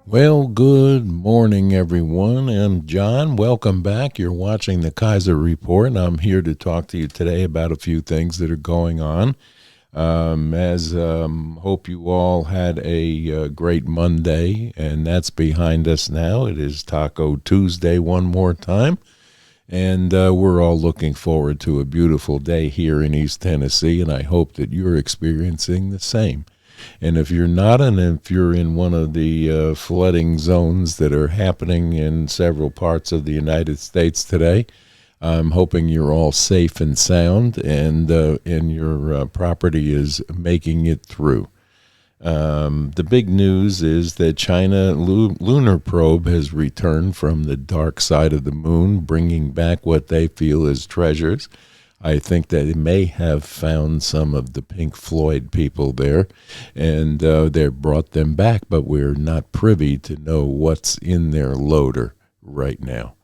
Well, good morning, everyone. I'm John. Welcome back. You're watching the Kaiser Report, and I'm here to talk to you today about a few things that are going on. Hope you all had a great Monday, and that's behind us now. It is Taco Tuesday one more time, and we're all looking forward to a beautiful day here in East Tennessee, and I hope that you're experiencing the same. And if you're not, and if you're in one of the flooding zones that are happening in several parts of the United States today, I'm hoping you're all safe and sound, and your property is making it through. The big news is that China lunar probe has returned from the dark side of the moon, bringing back what they feel is treasures. I think that they may have found some of the Pink Floyd people there, and they brought them back, but we're not privy to know what's in their loader right now.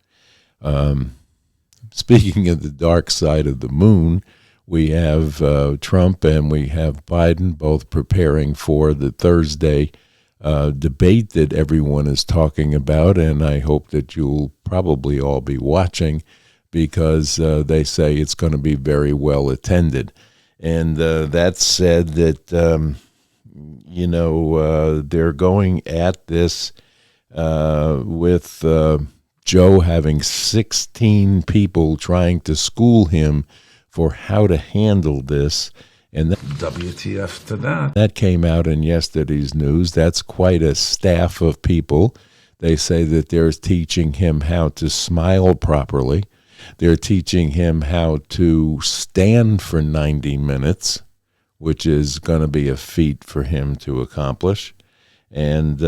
Speaking of the dark side of the moon, we have Trump and we have Biden both preparing for the Thursday debate that everyone is talking about, and I hope that you'll probably all be watching, because they say it's going to be very well attended. And that said, that, they're going at this with Joe having 16 people trying to school him for how to handle this. And WTF to that. That came out in yesterday's news. That's quite a staff of people. They say that they're teaching him how to smile properly. They're teaching him how to stand for 90 minutes, which is going to be a feat for him to accomplish, and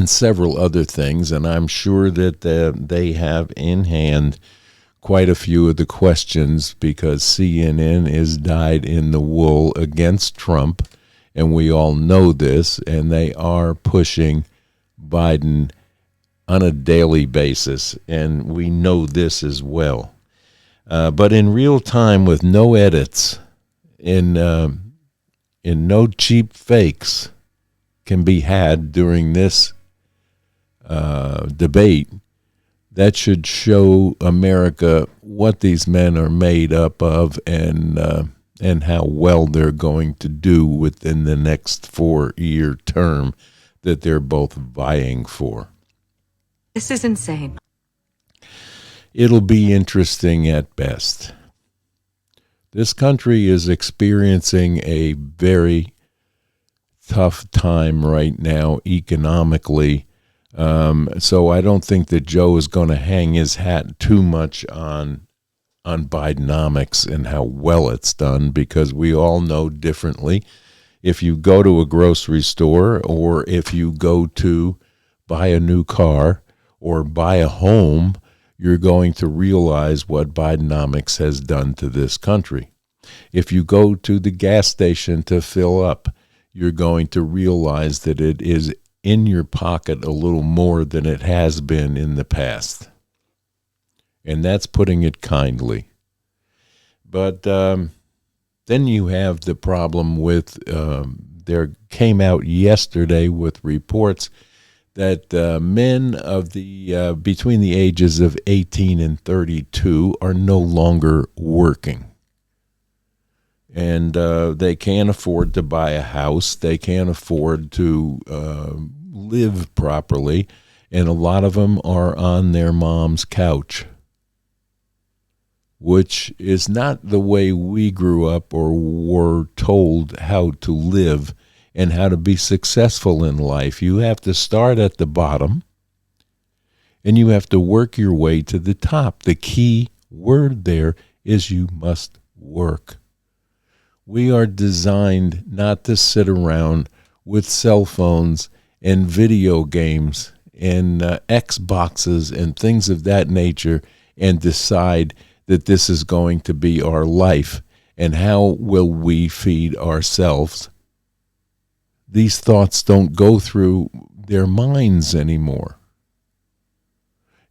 several other things. And I'm sure that they have in hand quite a few of the questions, because CNN is dyed in the wool against Trump, and we all know this, and they are pushing Biden on a daily basis, and we know this as well. But in real time, with no edits, in no cheap fakes can be had during this debate, that should show America what these men are made up of, and how well they're going to do within the next 4-year term that they're both vying for. This is insane. It'll be interesting at best. This country is experiencing a very tough time right now economically. So I don't think that Joe is going to hang his hat too much on Bidenomics and how well it's done, because we all know differently. If you go to a grocery store, or if you go to buy a new car or buy a home, you're going to realize what Bidenomics has done to this country. If you go to the gas station to fill up, you're going to realize that it is in your pocket a little more than it has been in the past. And that's putting it kindly. But then you have the problem with, there came out yesterday with reports that men of the between the ages of 18 and 32 are no longer working. And they can't afford to buy a house. They can't afford to live properly. And a lot of them are on their mom's couch, which is not the way we grew up or were told how to live and how to be successful in life. You have to start at the bottom, and you have to work your way to the top. The key word there is you must work. We are designed not to sit around with cell phones and video games and Xboxes and things of that nature and decide that this is going to be our life, and how will we feed ourselves these thoughts don't go through their minds anymore.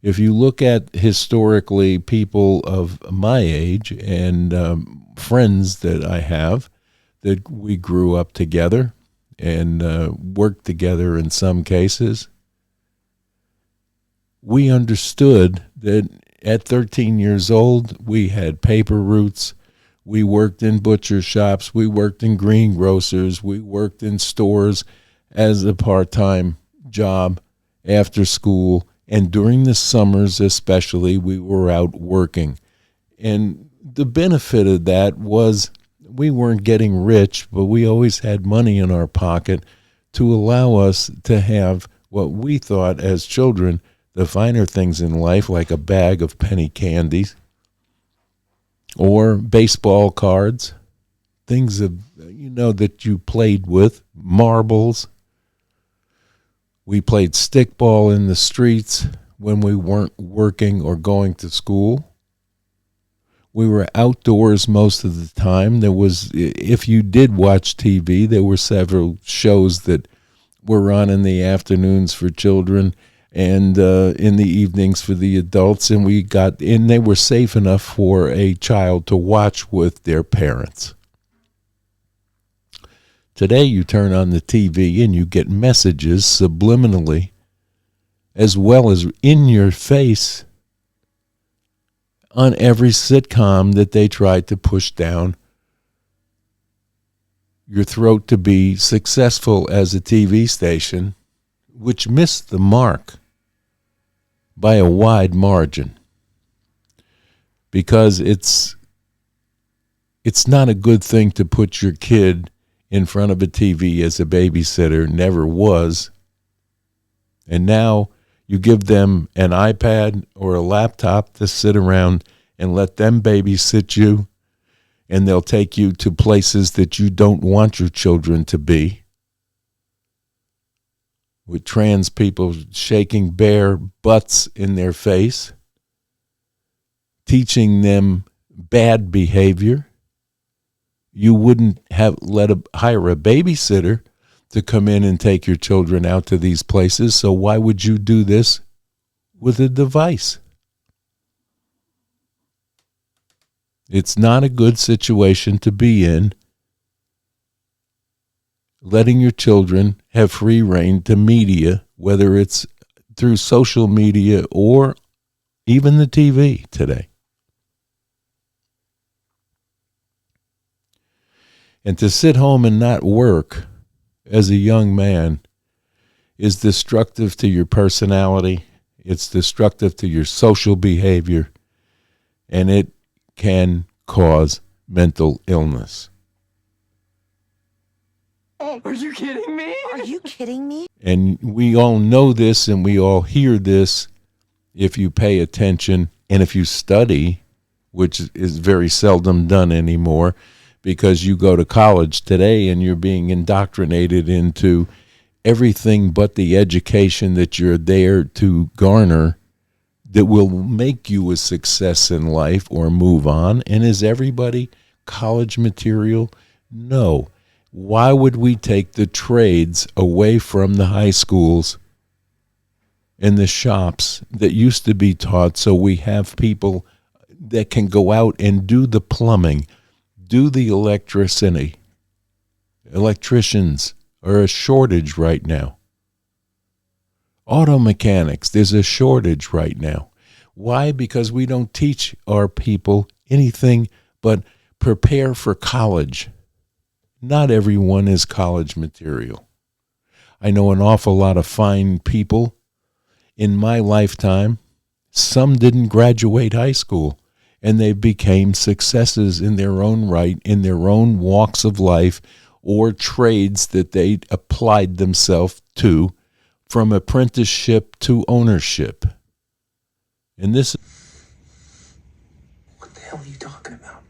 If you look at historically people of my age and friends that I have, that we grew up together and worked together in some cases, we understood that at 13 years old, we had paper routes. We worked in butcher shops. We worked in greengrocers. We worked in stores as a part-time job after school. And during the summers especially, we were out working. And the benefit of that was we weren't getting rich, but we always had money in our pocket to allow us to have what we thought as children, the finer things in life, like a bag of penny candies or baseball cards, things of, that you played with, marbles. We played stickball in the streets when we weren't working or going to school. We were outdoors most of the time. There was, if you did watch TV, there were several shows that were on in the afternoons for children and in the evenings for the adults, and they were safe enough for a child to watch with their parents. Today you turn on the TV and you get messages subliminally as well as in your face on every sitcom that they tried to push down your throat to be successful as a TV station, which missed the mark by a wide margin, because it's not a good thing to put your kid in front of a TV as a babysitter, never was. And now you give them an iPad or a laptop to sit around and let them babysit you, and they'll take you to places that you don't want your children to be, with trans people shaking bare butts in their face, teaching them bad behavior. You wouldn't hire a babysitter to come in and take your children out to these places, so why would you do this with a device? It's not a good situation to be in, letting your children have free rein to media, whether it's through social media or even the TV today. And to sit home and not work as a young man is destructive to your personality. It's destructive to your social behavior, and it can cause mental illness. Are you kidding me? Are you kidding me? And we all know this, and we all hear this if you pay attention and if you study, which is very seldom done anymore, because you go to college today and you're being indoctrinated into everything but the education that you're there to garner that will make you a success in life or move on. And is everybody college material? No. Why would we take the trades away from the high schools and the shops that used to be taught, so we have people that can go out and do the plumbing, do the electricity? Electricians are a shortage right now. Auto mechanics, there's a shortage right now. Why? Because we don't teach our people anything but prepare for college. Not everyone is college material. I know an awful lot of fine people in my lifetime. Some didn't graduate high school, and they became successes in their own right, in their own walks of life, or trades that they applied themselves to, from apprenticeship to ownership. And this What the hell are you talking about?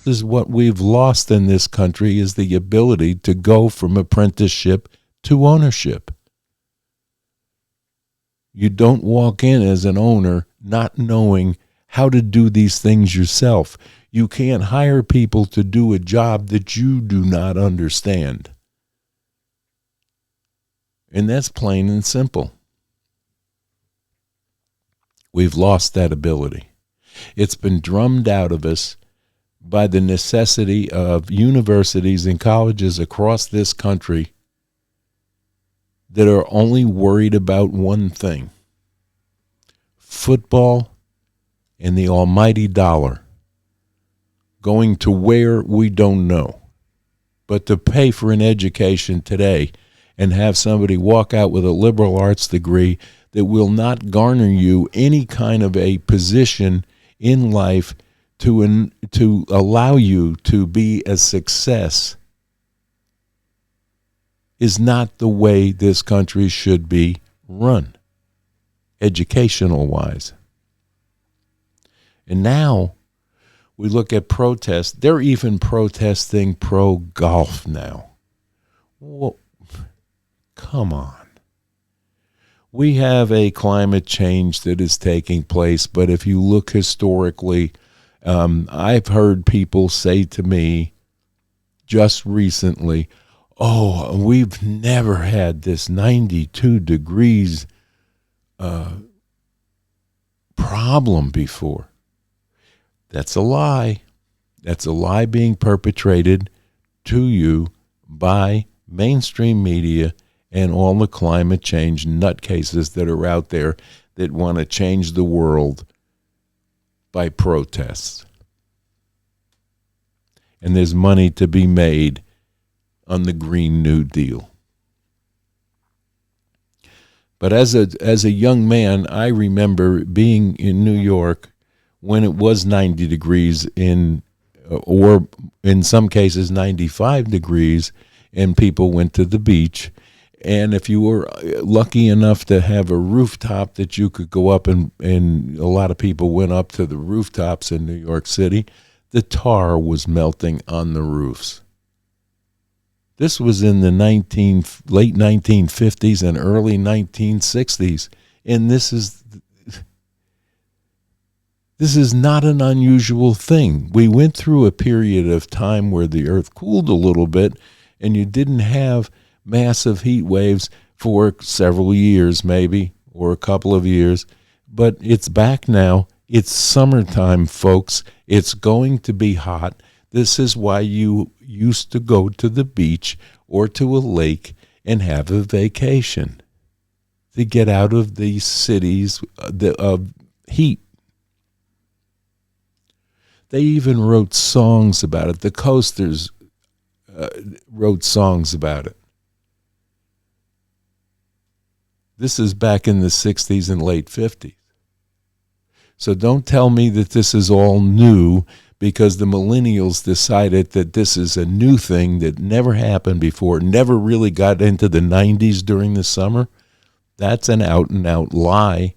is what we've lost in this country, is the ability to go from apprenticeship to ownership. You don't walk in as an owner not knowing how to do these things yourself. You can't hire people to do a job that you do not understand. And that's plain and simple. We've lost that ability. It's been drummed out of us by the necessity of universities and colleges across this country that are only worried about one thing: football and the almighty dollar. Going to where we don't know. But to pay for an education today and have somebody walk out with a liberal arts degree that will not garner you any kind of a position in life to allow you to be a success is not the way this country should be run, educational-wise. And now we look at protests. They're even protesting pro-golf now. Well, come on. We have a climate change that is taking place, but if you look historically, I've heard people say to me just recently, oh, we've never had this 92 degrees problem before. That's a lie. That's a lie being perpetrated to you by mainstream media and all the climate change nutcases that are out there that want to change the world by protests. And there's money to be made on the Green New Deal. But as a young man, I remember being in New York when it was 90 degrees or in some cases 95 degrees, and people went to the beach. And if you were lucky enough to have a rooftop that you could go up and a lot of people went up to the rooftops in New York City, the tar was melting on the roofs. This was in the late 1950s and early 1960s. And this is not an unusual thing. We went through a period of time where the earth cooled a little bit and you didn't have massive heat waves for several years maybe, or a couple of years. But it's back now. It's summertime, folks. It's going to be hot. This is why you used to go to the beach or to a lake and have a vacation, to get out of these cities of heat. They even wrote songs about it. The Coasters wrote songs about it. This is back in the 60s and late 50s. So don't tell me that this is all new because the millennials decided that this is a new thing that never happened before, never really got into the 90s during the summer. That's an out-and-out lie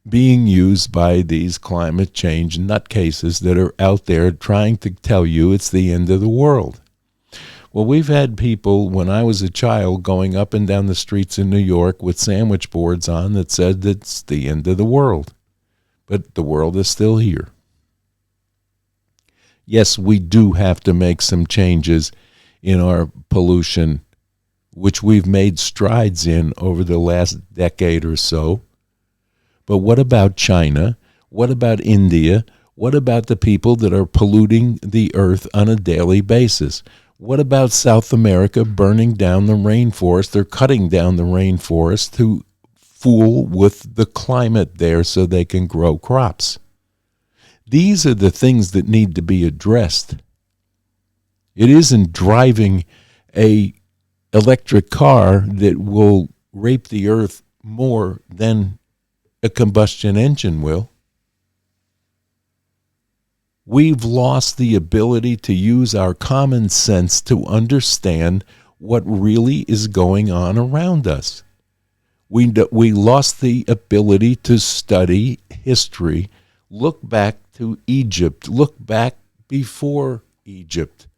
being used by these climate change nutcases that are out there trying to tell you it's the end of the world. Well, we've had people, when I was a child, going up and down the streets in New York with sandwich boards on that said that it's the end of the world. But the world is still here. Yes, we do have to make some changes in our pollution, which we've made strides in over the last decade or so. But what about China? What about India? What about the people that are polluting the earth on a daily basis? What about South America burning down the rainforest? They're cutting down the rainforest to fool with the climate there so they can grow crops. These are the things that need to be addressed. It isn't driving a electric car that will rape the earth more than a combustion engine will. We've lost the ability to use our common sense to understand what really is going on around us. We lost the ability to study history, look back to Egypt, look back before Egypt.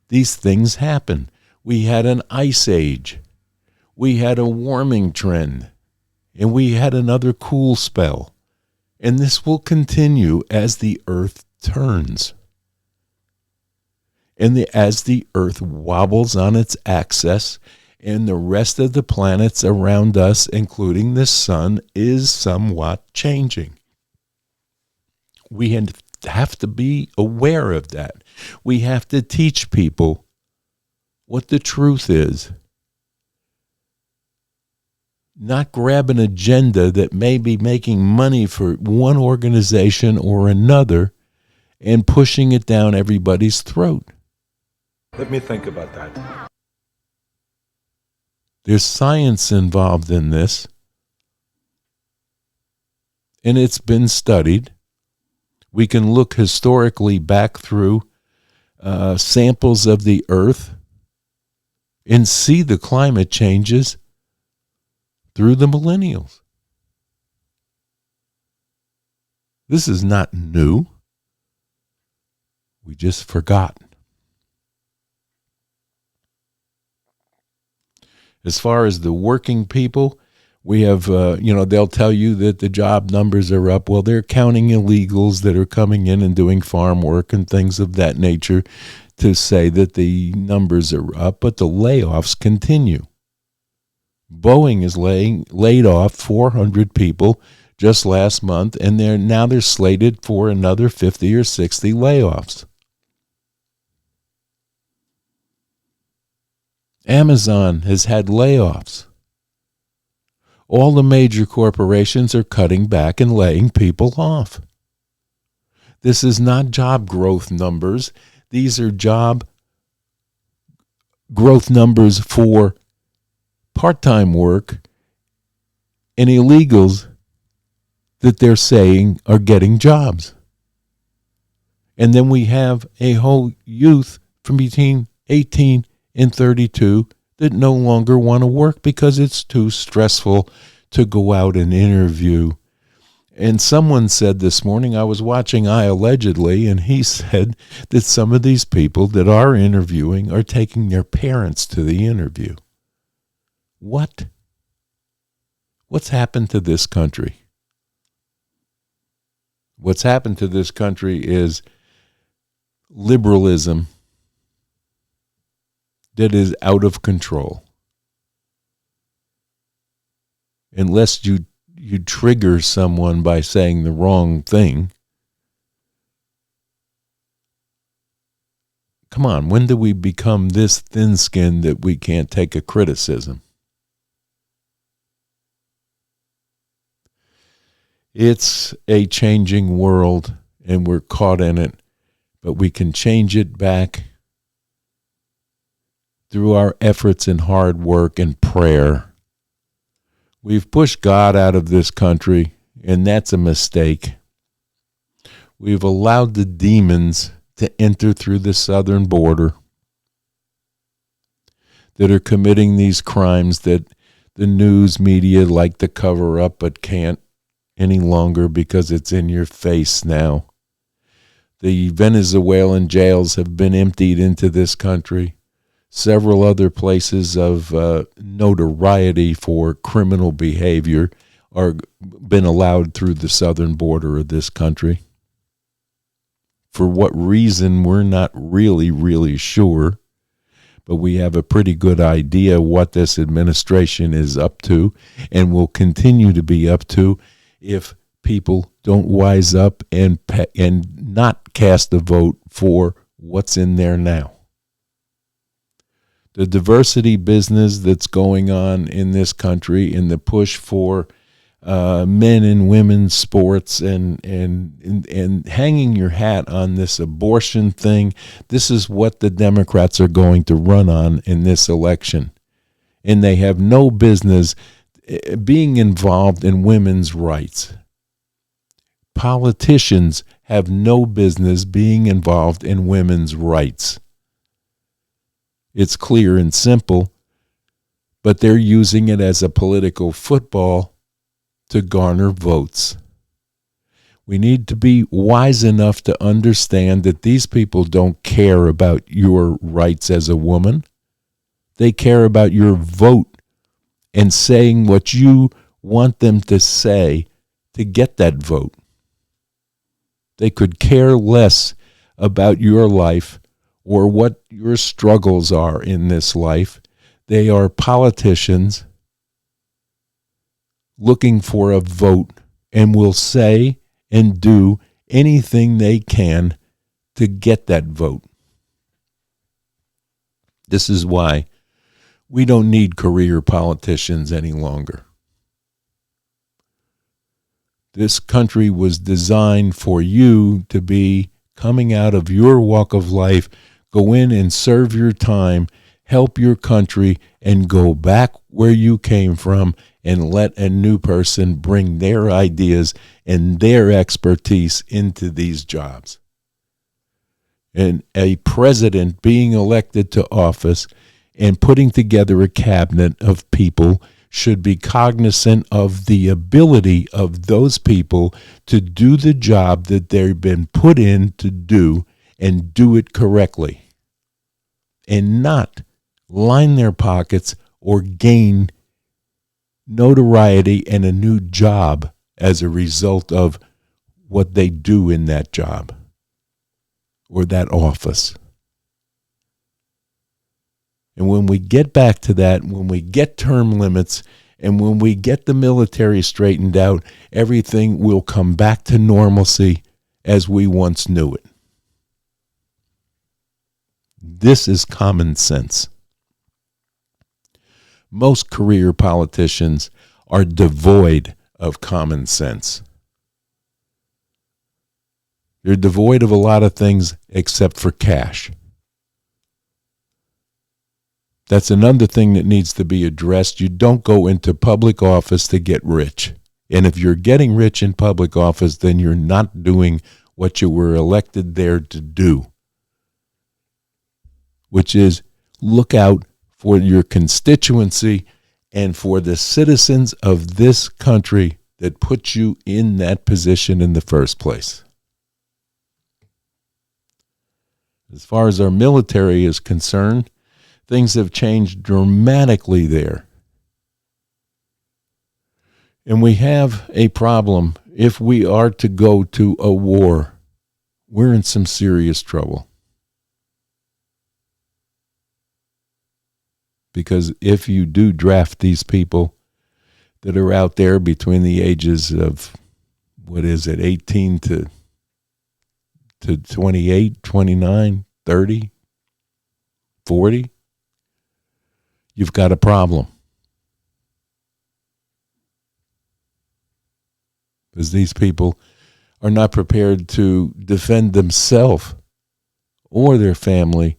These things happen. We had an ice age. We had a warming trend. And we had another cool spell. And this will continue as the earth turns. And as the earth wobbles on its axis And the rest of the planets around us, including the sun, is somewhat changing. We have to be aware of that. We have to teach people what the truth is. Not grab an agenda that may be making money for one organization or another and pushing it down everybody's throat. Let me think about that. There's science involved in this, and it's been studied. We can look historically back through samples of the earth and see the climate changes through the millennials. This is not new. We just forgot. As far as the working people, we have, they'll tell you that the job numbers are up. Well, they're counting illegals that are coming in and doing farm work and things of that nature to say that the numbers are up, but the layoffs continue. Boeing is laid off 400 people just last month, and they're slated for another 50 or 60 layoffs. Amazon has had layoffs. All the major corporations are cutting back and laying people off. This is not job growth numbers. These are job growth numbers for part-time work and illegals that they're saying are getting jobs. And then we have a whole youth from between 18 and 32 that no longer want to work because it's too stressful to go out and interview. And someone said this morning, I was watching I Allegedly, and he said that some of these people that are interviewing are taking their parents to the interview. What? What's happened to this country? What's happened to this country is liberalism that is out of control. Unless you trigger someone by saying the wrong thing. Come on, when do we become this thin-skinned that we can't take a criticism? It's a changing world, and we're caught in it, but we can change it back through our efforts and hard work and prayer. We've pushed God out of this country, and that's a mistake. We've allowed the demons to enter through the southern border that are committing these crimes that the news media like to cover up but can't any longer because it's in your face now. The Venezuelan jails have been emptied into this country. Several other places of notoriety for criminal behavior are been allowed through the southern border of this country. For what reason, we're not really sure, but we have a pretty good idea what this administration is up to and will continue to be up to if people don't wise up and not cast a vote for what's in there now. The diversity business that's going on in this country in the push for men and women's sports and hanging your hat on this abortion thing, this is what the Democrats are going to run on in this election. And they have no business being involved in women's rights. Politicians have no business being involved in women's rights. It's clear and simple, but they're using it as a political football to garner votes. We need to be wise enough to understand that these people don't care about your rights as a woman. They care about your vote and saying what you want them to say to get that vote. They could care less about your life or what your struggles are in this life. They are politicians looking for a vote and will say and do anything they can to get that vote. This is why we don't need career politicians any longer. This country was designed for you to be coming out of your walk of life, go in and serve your time, help your country, and go back where you came from and let a new person bring their ideas and their expertise into these jobs. And a president being elected to office and putting together a cabinet of people should be cognizant of the ability of those people to do the job that they've been put in to do and do it correctly, and not line their pockets or gain notoriety and a new job as a result of what they do in that job or that office. And when we get back to that, when we get term limits, and when we get the military straightened out, everything will come back to normalcy as we once knew it. This is common sense. Most career politicians are devoid of common sense. They're devoid of a lot of things except for cash. That's another thing that needs to be addressed. You don't go into public office to get rich. And if you're getting rich in public office, then you're not doing what you were elected there to do, which is look out for your constituency and for the citizens of this country that put you in that position in the first place. As far as our military is concerned, things have changed dramatically there. And we have a problem. If we are to go to a war, we're in some serious trouble. Because if you do draft these people that are out there between the ages of, 18 to 28, 29, 30, 40, you've got a problem. Because these people are not prepared to defend themselves or their family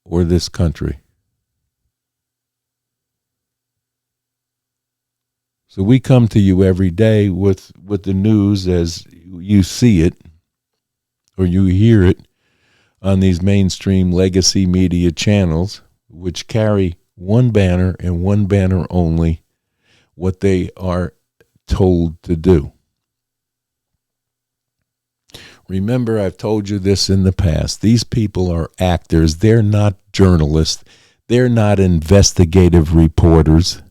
or this country. So we come to you every day with the news as you see it or you hear it on these mainstream legacy media channels, which carry one banner and one banner only, what they are told to do. Remember, I've told you this in the past. These people are actors. They're not journalists. They're not investigative reporters.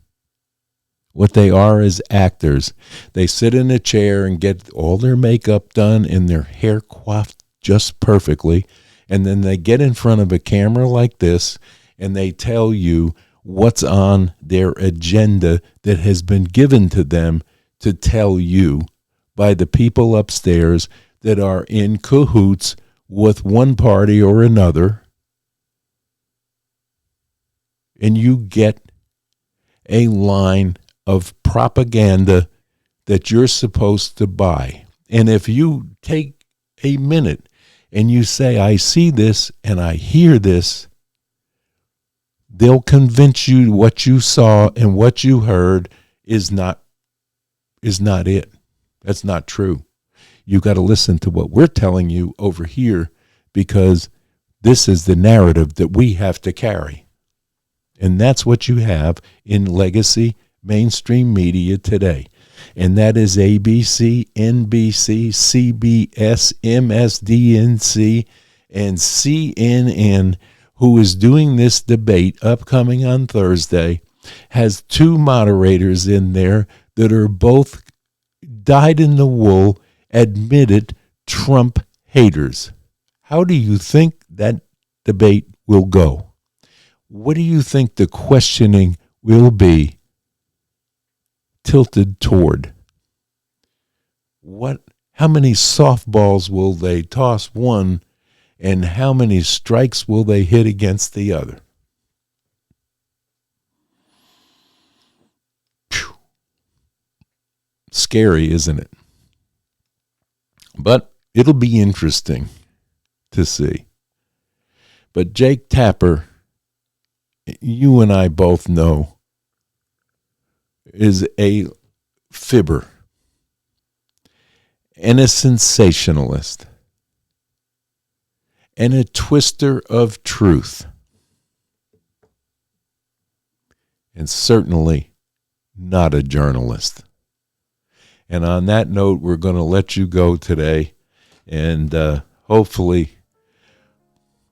What they are is actors. They sit in a chair and get all their makeup done and their hair coiffed just perfectly, and then they get in front of a camera like this and they tell you what's on their agenda that has been given to them to tell you by the people upstairs that are in cahoots with one party or another. And you get a line of propaganda that you're supposed to buy. And if you take a minute and you say, I see this and I hear this, they'll convince you what you saw and what you heard is not it. That's not true. You got to listen to what we're telling you over here, because this is the narrative that we have to carry. And that's what you have in legacy mainstream media today. And that is ABC, NBC, CBS, MSDNC, and CNN, who is doing this debate upcoming on Thursday, has two moderators in there that are both dyed-in-the-wool, admitted Trump haters. How do you think that debate will go? what do you think the questioning will be tilted toward? How many softballs will they toss one, and how many strikes will they hit against the other? Phew. Scary, isn't it? But it'll be interesting to see. But Jake Tapper, you and I both know, is a fibber and a sensationalist and a twister of truth, and certainly not a journalist. And on that note, we're going to let you go today, and hopefully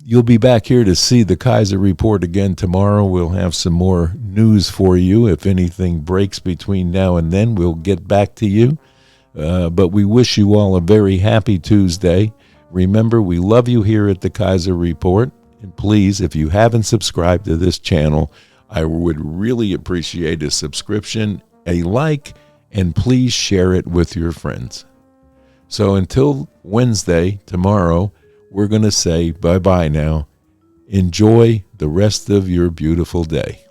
you'll be back here to see the Kaiser Report again tomorrow. We'll have some more news for you. If anything breaks between now and then, we'll get back to you. But we wish you all a very happy Tuesday. Remember, we love you here at the Kaiser Report. And please, if you haven't subscribed to this channel, I would really appreciate a subscription, a like, and please share it with your friends. So until Wednesday, tomorrow, we're going to say bye-bye now. Enjoy the rest of your beautiful day.